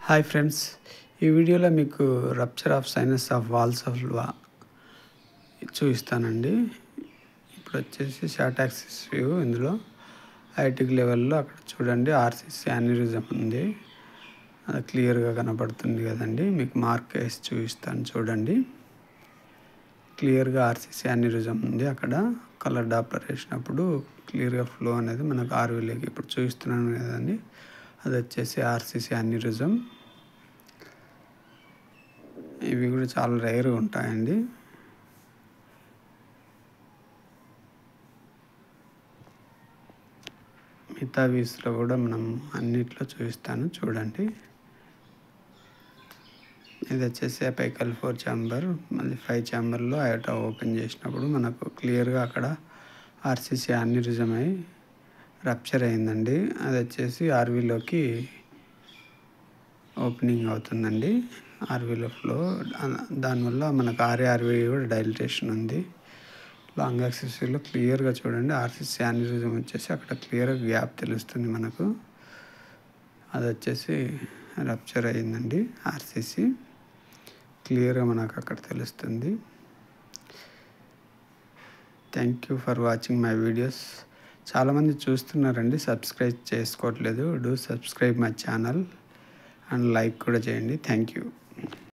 Hi friends, ఈ వీడియోలో మీకు rupture of sinus of Valsalva చూపిస్తానండి. ఇప్పుడు వచ్చేసి షార్ట్ యాక్సిస్ వ్యూ. ఇందులో ఐటిక్ లెవెల్లో అక్కడ చూడండి ఆర్సిసి యాన్యూరిజం ఉంది, అది క్లియర్గా కనపడుతుంది కదండి. మీకు మార్క్ వేసి చూపిస్తాను చూడండి. క్లియర్గా ఆర్సిసి యాన్యూరిజం ఉంది. అక్కడ కలర్ డాప్లర్ వేసినప్పుడు క్లియర్గా ఫ్లో అనేది మనకు ఆర్వీలోకి ఇప్పుడు చూపిస్తున్నాను కదండి. అది వచ్చేసి ఆర్సిసి యాన్యూరిజం. ఇవి కూడా చాలా రేర్గా ఉంటాయండి. మిగతా వీస్లో కూడా మనం అన్నిట్లో చూపిస్తాను చూడండి. ఇది వచ్చేసి అపైకల్ 4 ఛాంబర్, మళ్ళీ 5 ఛాంబర్లో అయోటా ఓపెన్ చేసినప్పుడు మనకు క్లియర్గా అక్కడ ఆర్సిసి యాన్యూరిజం అయి రప్చర్ అయిందండి. అది వచ్చేసి ఆర్వీలోకి ఓపెనింగ్ అవుతుందండి. ఆర్వీలో ఫ్లో, దానివల్ల మనకు ఆర్వీ కూడా డైలిటేషన్ ఉంది. లాంగ్ యాక్సిస్లో క్లియర్గా చూడండి ఆర్సిసి యాన్యూరిజం వచ్చేసి అక్కడ క్లియర్గా గ్యాప్ తెలుస్తుంది మనకు. అది వచ్చేసి రప్చర్ అయ్యిందండి. ఆర్సిసి క్లియర్గా మనకు అక్కడ తెలుస్తుంది. Thank you for watching my videos. చాలామంది చూస్తున్నారండి, సబ్స్క్రైబ్ చేసుకోవట్లేదు. Do subscribe my channel and like కూడా చేయండి. Thank you.